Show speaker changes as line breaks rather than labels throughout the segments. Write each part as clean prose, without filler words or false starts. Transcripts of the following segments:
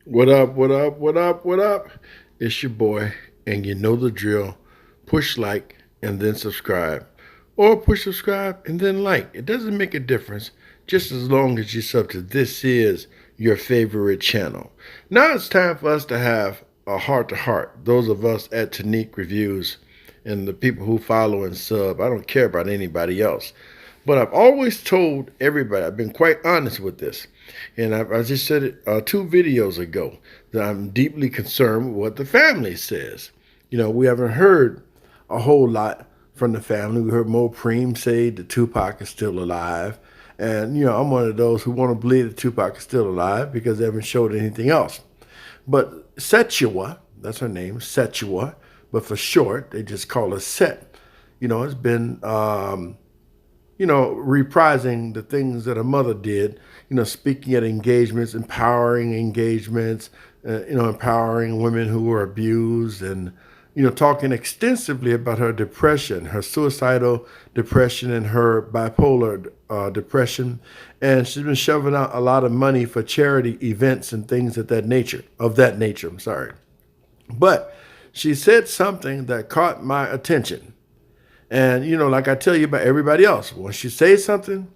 What up, what up, what up, what up? It's your boy, and you know the drill. Push like and then subscribe. Or push subscribe and then like. It doesn't make a difference, just as long as you sub to this is your favorite channel. Now it's time for us to have a heart to heart. Those of us at Tanique Reviews and the people who follow and sub. I don't care about anybody else. But I've always told everybody, I've been quite honest with this. And I just said it 2 videos ago that I'm deeply concerned with what the family says. We haven't heard a whole lot from the family. We heard Mo Preem say that Tupac is still alive. And, I'm one of those who want to believe that Tupac is still alive because they haven't showed anything else. But Setua, that's her name, Setua, but for short, they just call her Set. It's been reprising the things that her mother did, speaking at engagements, empowering engagements, empowering women who were abused and, talking extensively about her depression, her suicidal depression and her bipolar depression. And she's been shoving out a lot of money for charity events and things of that nature, I'm sorry. But she said something that caught my attention. And, like I tell you about everybody else, once you say something,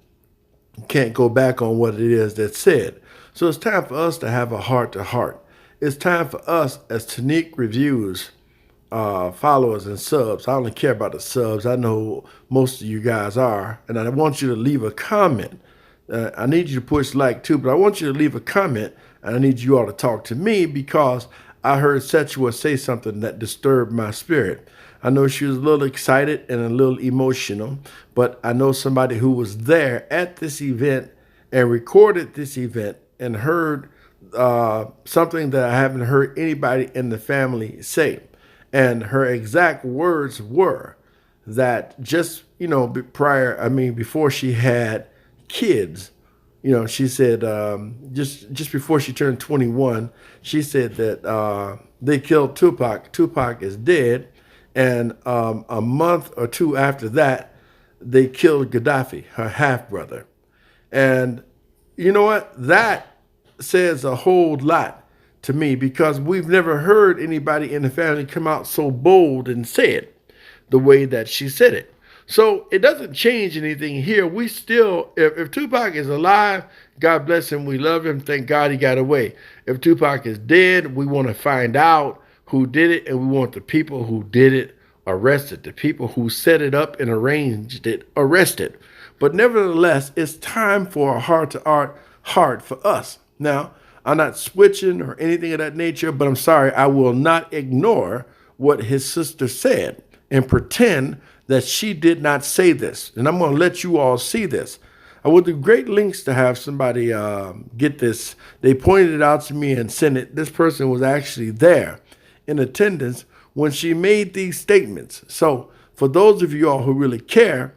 you can't go back on what it is that's said. So it's time for us to have a heart to heart. It's time for us as Tanique Reviews followers and subs. I only care about the subs. I know who most of you guys are. And I want you to leave a comment. I need you to push like too, but I want you to leave a comment. And I need you all to talk to me because I heard Setua say something that disturbed my spirit. I know she was a little excited and a little emotional, but I know somebody who was there at this event and recorded this event and heard something that I haven't heard anybody in the family say. And her exact words were that just, before she had kids, she said just before she turned 21, she said that they killed Tupac. Tupac is dead. And a month or two after that, they killed Gaddafi, her half brother. And you know what? That says a whole lot to me because we've never heard anybody in the family come out so bold and say it the way that she said it. So it doesn't change anything here. We still, if Tupac is alive, God bless him. We love him. Thank God he got away. If Tupac is dead, we want to find out who did it, and we want the people who did it arrested. The people who set it up and arranged it arrested. But nevertheless, it's time for a heart to heart for us. Now, I'm not switching or anything of that nature, but I'm sorry, I will not ignore what his sister said and pretend that she did not say this. And I'm going to let you all see this. I went through great lengths to have somebody get this. They pointed it out to me and sent it. This person was actually there in attendance when she made these statements. So for those of you all who really care,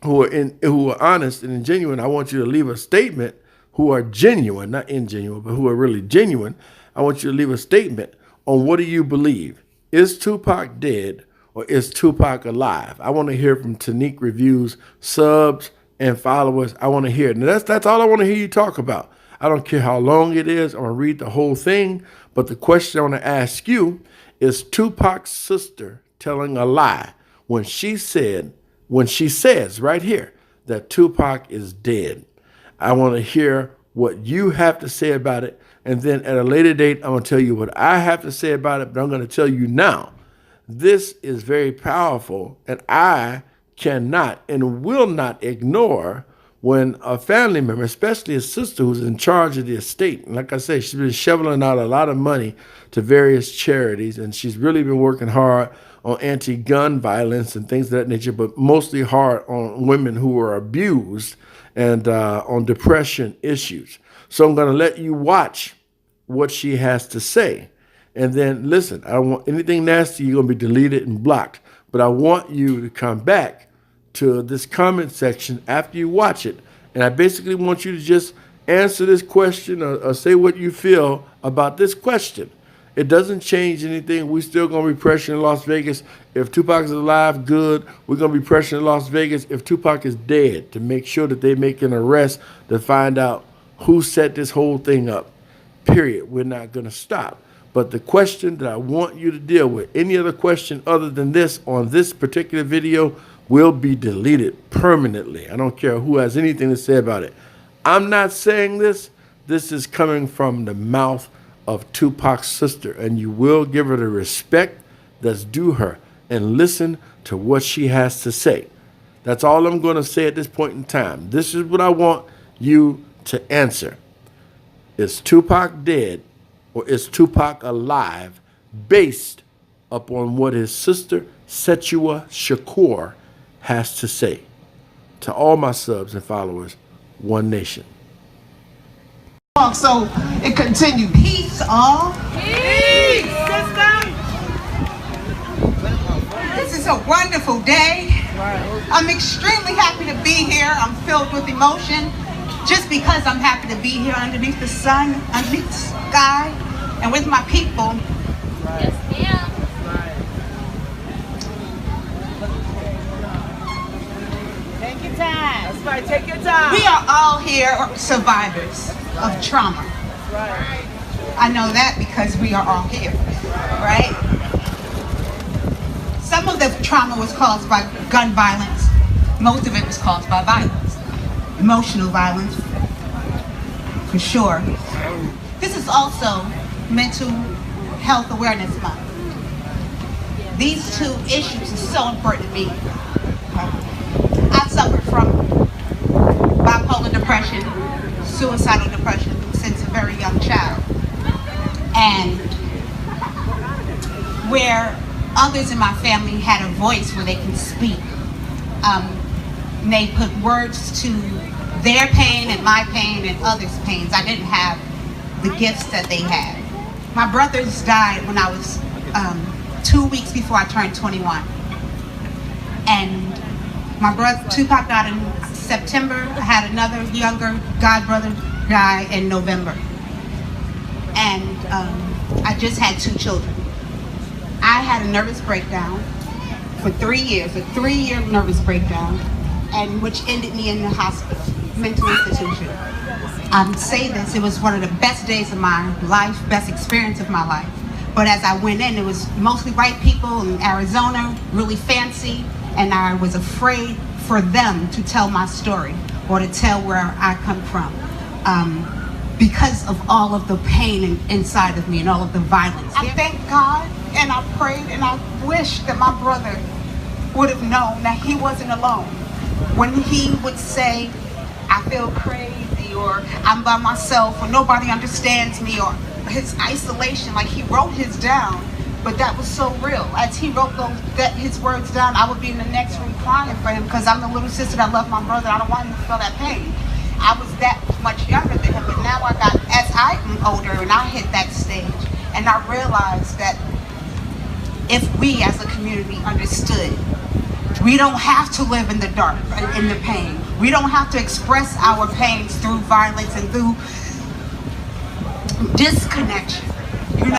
who are honest and genuine, I want you to leave a statement. Who are genuine, not ingenuine, but who are really genuine. I want you to leave a statement on what do you believe. Is Tupac dead or is Tupac alive? I want to hear from Tanique Reviews subs and followers. I want to hear it. And that's all I want to hear you talk about. I don't care how long it is. I'm going to read the whole thing. But the question I want to ask you is Tupac's sister telling a lie when she says right here that Tupac is dead? I want to hear what you have to say about it. And then at a later date, I'm going to tell you what I have to say about it. But I'm going to tell you now, this is very powerful. And I cannot and will not ignore when a family member, especially a sister who's in charge of the estate, and like I say, she's been shoveling out a lot of money to various charities. And she's really been working hard on anti-gun violence and things of that nature, but mostly hard on women who are abused and on depression issues. So I'm going to let you watch what she has to say. And then listen, I don't want anything nasty. You're going to be deleted and blocked. But I want you to come back to this comment section after you watch it. And I basically want you to just answer this question or say what you feel about this question. It doesn't change anything. We're still going to be pressuring Las Vegas. If Tupac is alive, good. We're going to be pressuring Las Vegas if Tupac is dead to make sure that they make an arrest to find out who set this whole thing up. period. We're not going to stop. But the question that I want you to deal with, any other question other than this on this particular video, will be deleted permanently. I don't care who has anything to say about it. I'm not saying this. This is coming from the mouth of Tupac's sister, and you will give her the respect that's due her and listen to what she has to say. That's all I'm going to say at this point in time. This is what I want you to answer. Is Tupac dead or is Tupac alive, based upon what his sister Setua Shakur has to say? To all my subs and followers, One Nation.
So it continued. Peace, all. Peace, sister. This is a wonderful day. I'm extremely happy to be here. I'm filled with emotion just because I'm happy to be here underneath the sun, underneath the sky, and with my people.
Yes, ma'am. Take your time. That's right, take your time.
We are all here survivors of trauma.
Right.
I know that because we are all here, right? Some of the trauma was caused by gun violence. Most of it was caused by violence. Emotional violence, for sure. This is also Mental Health Awareness Month. These two issues are so important to me. I suffered from bipolar depression, suicidal depression since a very young child. And where others in my family had a voice where they can speak, they put words to their pain and my pain and others' pains. I didn't have the gifts that they had. My brothers died when I was 2 weeks before I turned 21. And my brother, Tupac, died in September. I had another younger god brother die in November. And I just had 2 children. I had a nervous breakdown for 3 years, a 3-year nervous breakdown, and which ended me in the hospital, mental institution. I say this, it was one of the best days of my life, best experience of my life. But as I went in, it was mostly white people in Arizona, really fancy, and I was afraid for them to tell my story or to tell where I come from, because of all of the pain inside of me and all of the violence. I thank God, and I prayed, and I wish that my brother would have known that he wasn't alone. When he would say, I feel crazy, or I'm by myself, or nobody understands me, or his isolation, like he wrote his down, but that was so real. As he wrote his words down, I would be in the next room crying for him because I'm the little sister that loved my brother. I don't want him to feel that pain. I was that much younger than him, but now as I am older and I hit that stage, and I realized that if we as a community understood, we don't have to live in the dark, in the pain. We don't have to express our pains through violence and through disconnection.